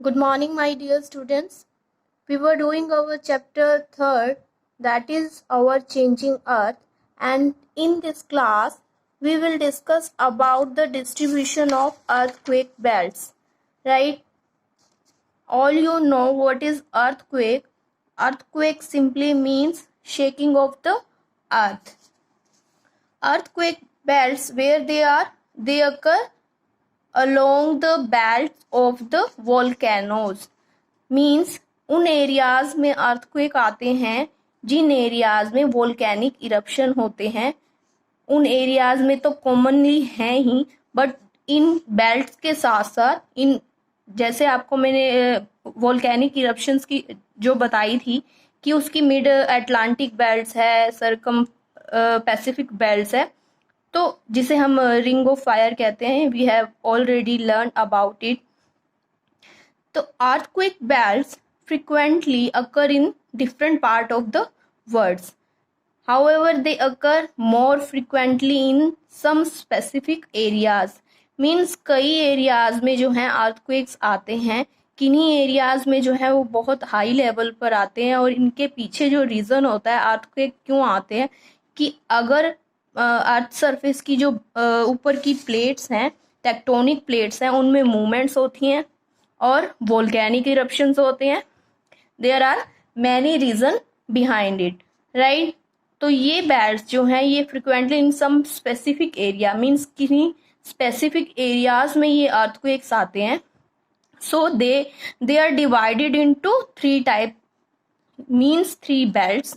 Good morning, my dear students. We were doing our chapter 3rd, that is our changing earth, and in this class we will discuss about the distribution of earthquake belts. Right? All you know what is earthquake. Earthquake simply means shaking of the earth. Earthquake belts, where they occur along the belts of the volcanoes. Means उन areas में earthquake आते हैं जिन areas में volcanic eruption होते हैं. उन areas में तो कॉमनली हैं ही, बट इन बेल्ट्स के साथ साथ इन, जैसे आपको मैंने वोल्केनिक इरप्शंस की जो बताई थी कि उसकी मिड अटलांटिक बेल्ट्स है, सरकम पैसिफिक बेल्ट्स है, तो जिसे हम रिंग ऑफ फायर कहते हैं. We have already learn about it. तो earthquake belts frequently occur in different part of the world. However, they occur more frequently in some specific areas. Means कई areas में जो हैं earthquakes आते हैं, किन्हीं areas में जो है वो बहुत high level पर आते हैं. और इनके पीछे जो reason होता है earthquake क्यों आते हैं, कि अगर अर्थ सरफेस की जो ऊपर की प्लेट्स हैं, टेक्टोनिक प्लेट्स हैं, उनमें मूवमेंट्स होती हैं और वोल्केनिक इरप्शंस होते हैं. There are many reason behind it. Right? तो ये बेल्ट्स जो हैं ये frequently in some specific area, means किन्हीं स्पेसिफिक एरियाज में ये अर्थक्वेक्स आते हैं. So they are divided into 3 type, means 3 belts.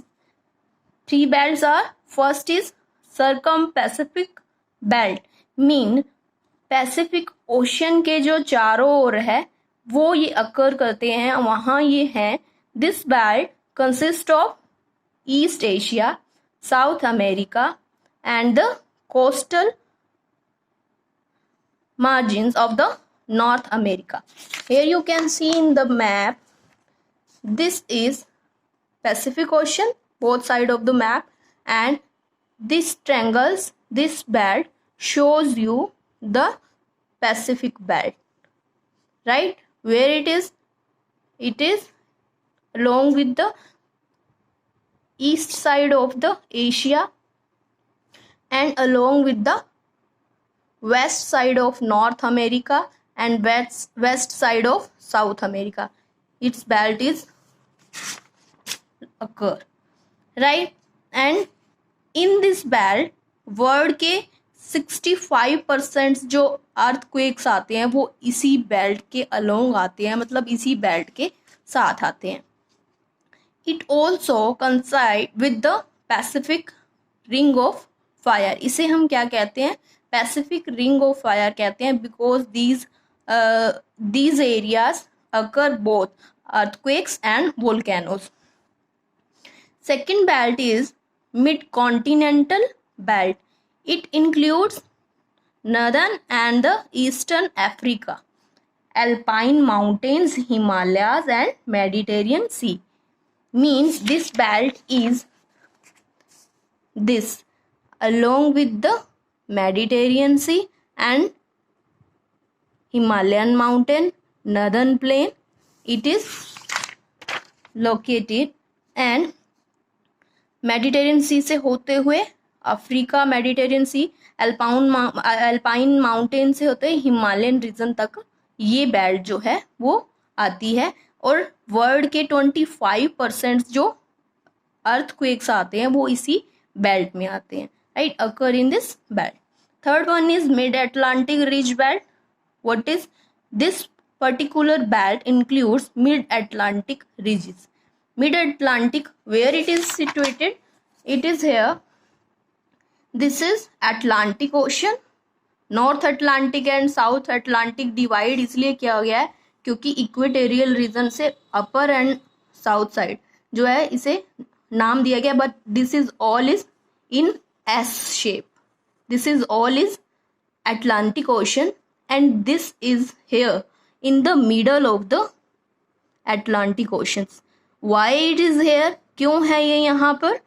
3 belts are, first is circum pacific belt. Mean pacific ocean के जो चारों ओर है वो ये अकर करते हैं, वहाँ ये हैं. This belt consist of east Asia, south America and the coastal margins of the North America. Here you can see in the map, this is Pacific Ocean, both side of the map, and this triangles, this belt shows you the Pacific belt. Right? Where it is along with the east side of the Asia and along with the west side of North America and west side of South America. Its belt is occur. Right? And in this belt world के 65% जो earthquakes आते हैं वो इसी belt के along आते हैं, मतलब इसी बेल्ट के साथ आते हैं. It also कंसाइड with the Pacific ring of fire. इसे हम क्या कहते हैं? पैसिफिक रिंग ऑफ फायर कहते हैं, because these areas occur both earthquakes and volcanoes. Second belt is mid-continental belt. It includes northern and the eastern Africa, alpine mountains, Himalayas and Mediterranean Sea. Means this belt is this, along with the Mediterranean Sea and Himalayan mountain, northern plain, it is located. and Mediterranean sea से होते हुए Africa, Mediterranean sea, Alpine mountain से होते हुए Himalayan reason तक ये belt जो है वो आती है. और वर्ल्ड के 25% जो अर्थक्वेक्स आते हैं वो इसी बेल्ट में आते हैं. Right? Occur in this belt. Third one is mid Atlantic ridge belt. What is this particular belt? Includes mid Atlantic ridges. Mid Atlantic, where it is situated? It is here. This is Atlantic Ocean. North Atlantic and South Atlantic divide इसलिए किया गया है क्योंकि equatorial region से अपर and south side जो है इसे नाम दिया गया. But this is all is in S shape. This is all is Atlantic Ocean and this is here in the middle of the Atlantic Oceans. Why it is here? क्यों है ये यहाँ पर?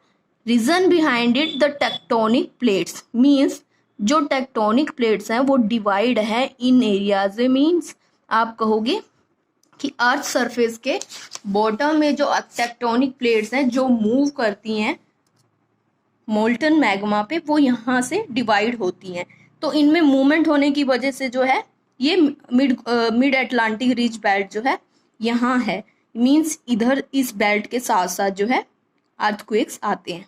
Reason behind it the tectonic plates. Means जो tectonic plates हैं वो divide है इन areas. Means आप कहोगे कि अर्थ सरफेस के बॉटम में जो टेक्टोनिक प्लेट्स हैं जो मूव करती हैं मोल्टन मैग्मा पे, वो यहाँ से डिवाइड होती हैं। तो इनमें मूवमेंट होने की वजह से जो है ये मिड अटलांटिक रिज बेल्ट जो है यहाँ है, मींस इधर इस बेल्ट के साथ साथ जो है अर्थक्वेक्स आते हैं।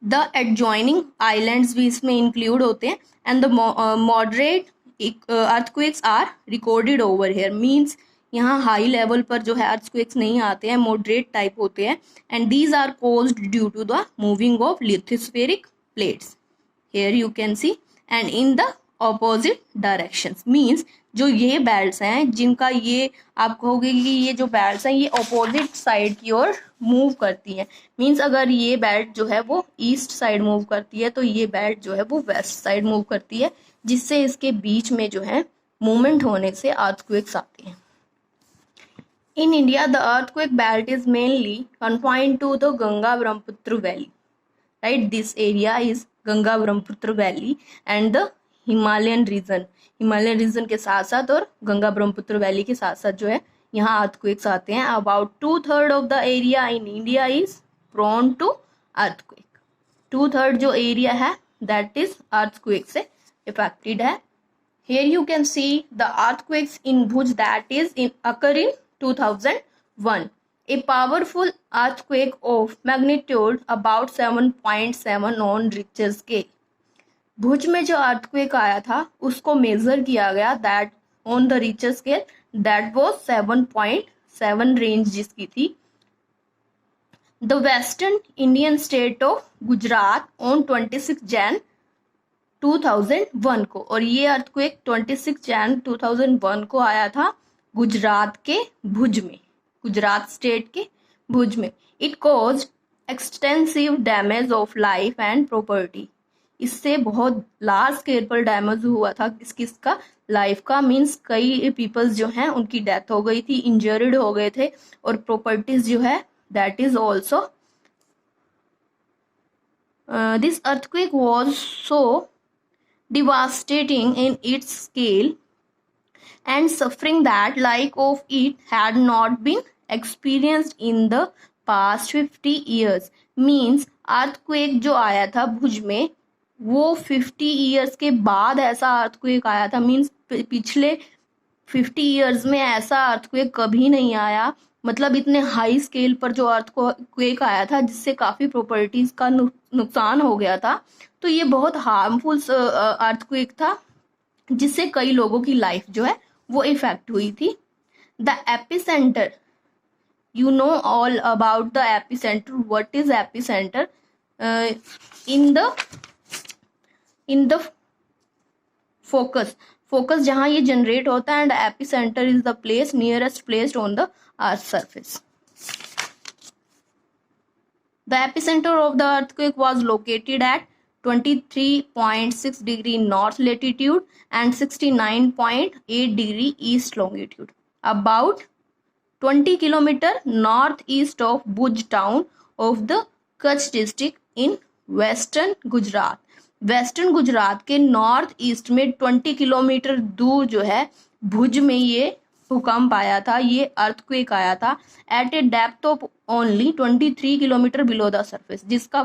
द एडजॉइनिंग आइलैंड्स भी इसमें इंक्लूड होते हैं and the moderate earthquakes are recorded over here, means यहाँ हाई लेवल पर जो है अर्थक्वेक्स नहीं आते हैं, मॉडरेट टाइप होते हैं। And these are caused due to the moving of lithospheric plates, here you can see, and in the opposite directions, means जो ये बेल्ट्स हैं जिनका ये आप कहोगे कि ये जो बेल्ट्स हैं ये ऑपोजिट साइड की ओर मूव करती हैं, मींस अगर ये बेल्ट जो है वो ईस्ट साइड मूव करती है तो ये बेल्ट जो है वो वेस्ट साइड मूव करती है, जिससे इसके बीच में जो है मूवमेंट होने से अर्थक्वेक्स आते हैं। In India, the earthquake belt is mainly confined to the Ganga-Brahmaputra Valley. Right, this area is Ganga-Brahmaputra Valley and the Himalayan region. Himalayan region के साथ साथ और गंगा ब्रह्मपुत्र वैली के साथ साथ जो है यहाँ earthquakes आते हैं. About 2/3 of the area in India is prone to earthquake. 2/3 जो area है that is earthquake से affected है. Here you can see the earthquakes in Bhuj that is occur in 2001. A powerful earthquake of magnitude about 7.7 on Richter scale. भुज में जो earthquake आया था उसको major किया गया that on the Richter scale that was 7.7 range जिसकी थी. The Western Indian state of Gujarat on 26 Jan 2001 को, और ये अर्थक्वेक 26 जैन 2001 को आया था गुजरात के भुज में, गुजरात स्टेट के भुज में. It caused extensive damage of life and property. इससे बहुत लार्ज स्केल पर डैमेज हुआ था किसका, लाइफ का, मींस कई पीपल्स जो हैं उनकी डेथ हो गई थी, इंजर्ड हो गए थे, और प्रॉपर्टीज जो है that is also. This earthquake was so devastating in its scale and suffering that like of it had not been experienced in the past 50 years. Means earthquake जो आया था भुज में वो 50 years के बाद ऐसा earthquake आया था, मीन्स पिछले 50 years में ऐसा earthquake कभी नहीं आया. मतलब इतने हाई स्केल पर जो अर्थक्वेक आया था जिससे काफी प्रॉपर्टीज का नुकसान हो गया था. तो ये बहुत हार्मफुल अर्थक्वेक था जिससे कई लोगों की लाइफ जो है वो इफेक्ट हुई थी. The epicentre, you know all about the epicentre. What is epicentre? In the focus जहां ये जनरेट होता है, and epicentre is the place nearest placed on the earth surface. The epicentre of the earthquake was located at 23.6 degree north latitude and 69.8 degree east longitude, about 20 kilometer northeast of Bhuj town of the Kutch district in western Gujarat. Western Gujarat के north east में 20 kilometre दूर जो है भुज में ये भूकंप आया था, ये अर्थक्वेक आया था. At a depth of only 23 kilometre below the surface, जिसका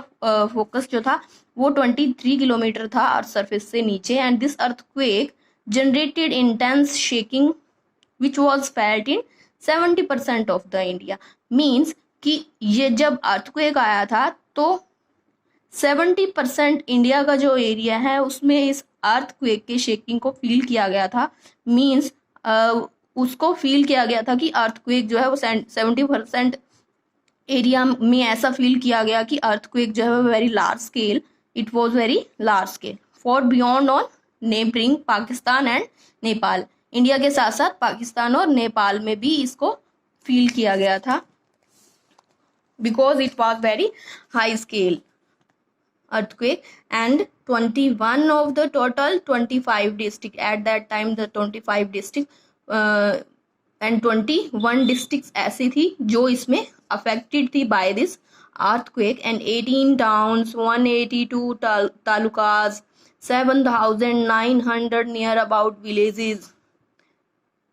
फोकस जो था वो 23 किलोमीटर था अर्थ सरफेस से नीचे. And this earthquake generated intense shaking which was felt in 70% of the India. Means कि ये जब अर्थक्वेक आया था तो 70% इंडिया का जो एरिया है उसमें इस अर्थक्वेक के शेकिंग को फील किया गया था. मीन्स उसको फील किया गया था कि अर्थक्वेक जो है वो 70% एरिया में ऐसा फील किया गया कि अर्थक्वेक जो है वो very large scale, it was very large scale for beyond on neighbouring Pakistan and Nepal. India के साथ साथ पाकिस्तान और नेपाल में भी इसको फील किया गया था because it was very high scale earthquake. And 21 of the total 25 district at that time, the 25 district and 21 districts ऐसी थी जो इसमें affected थी by this earthquake, and 18 towns, 182 talukas, 7,900 near about villages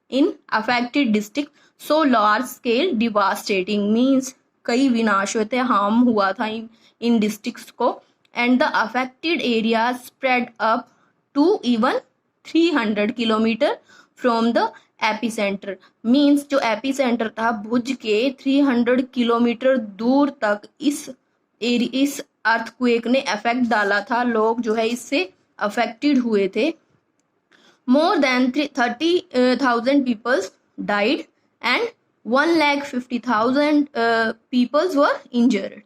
in affected district, so large scale devastating means कई विनाश हुए थे, harm हुआ था इन डिस्ट्रिक्ट्स को, and the affected areas spread up to even 300 kilometre from the epicentre means जो epicentre था भुज के 300 किलोमीटर दूर तक इस अर्थक्वेक ने इफेक्ट डाला था, लोग जो है इससे अफेक्टेड हुए थे. More than 30,000 people died and 1,50,000 people were injured.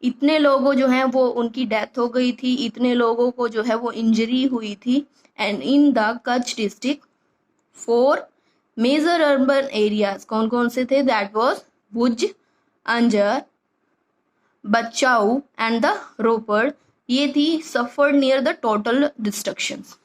इतने लोगों जो हैं वो उनकी डेथ हो गई थी, इतने लोगों को जो है वो इंजरी हुई थी. And in the Kutch district 4 major urban areas कौन कौन से थे? That was Bhuj, Anjar, Bhachau and the Rapar. ये थी suffered near the total destructions.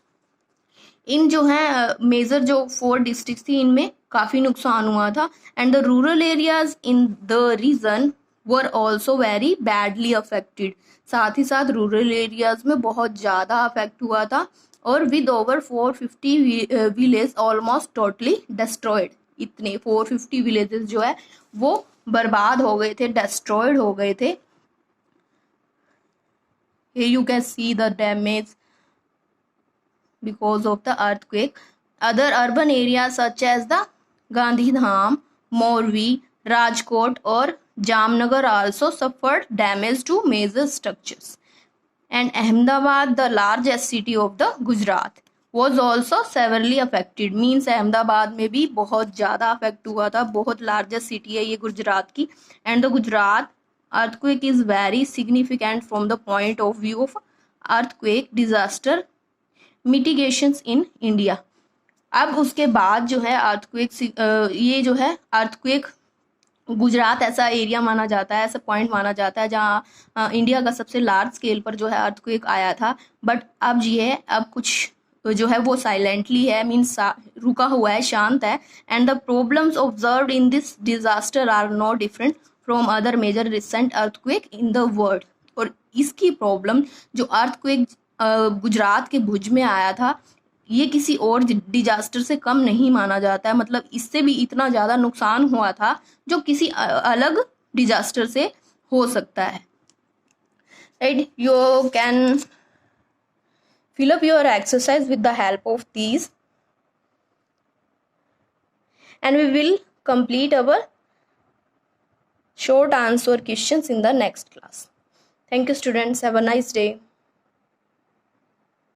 इन जो है मेजर जो 4 डिस्ट्रिक्ट थी इनमें काफी नुकसान हुआ था. And the rural areas in the region were also very badly affected. साथ ही साथ रूरल एरियाज में बहुत ज्यादा अफेक्ट हुआ था और with over 450 village almost totally destroyed. इतने 450 विलेजेस जो है वो बर्बाद हो गए थे, डिस्ट्रॉयड हो गए थे. Here you can see the damage because of the earthquake. Other urban areas such as the Gandhidham, Morvi, Rajkot or Jamnagar also suffered damage to major structures. And Ahmedabad, the largest city of the Gujarat, was also severely affected. Means Ahmedabad में भी बहुत ज़्यादा affect हुआ था, बहुत largest city है ये गुजरात की. And the Gujarat earthquake is very significant from the point of view of earthquake disaster mitigations in India. अब उसके बाद जो है earthquake ये जो है earthquake गुजरात ऐसा एरिया माना जाता है, ऐसा पॉइंट माना जाता है जहाँ इंडिया का सबसे लार्ज स्केल पर जो है अर्थक्वेक आया था. बट अब ये है, अब कुछ जो है वो साइलेंटली है, मीन्स रुका हुआ है, शांत है. And the problems observed in this disaster are no different from other major recent earthquake in the world. और इसकी प्रॉब्लम जो अर्थक्वेक गुजरात के भुज में आया था ये किसी और डिजास्टर से कम नहीं माना जाता है. मतलब इससे भी इतना ज़्यादा नुकसान हुआ था जो किसी अलग डिजास्टर से हो सकता है. Right, you can fill up your exercise with the help of these and we will complete our short answer questions in the next class. Thank you students. Have a nice day.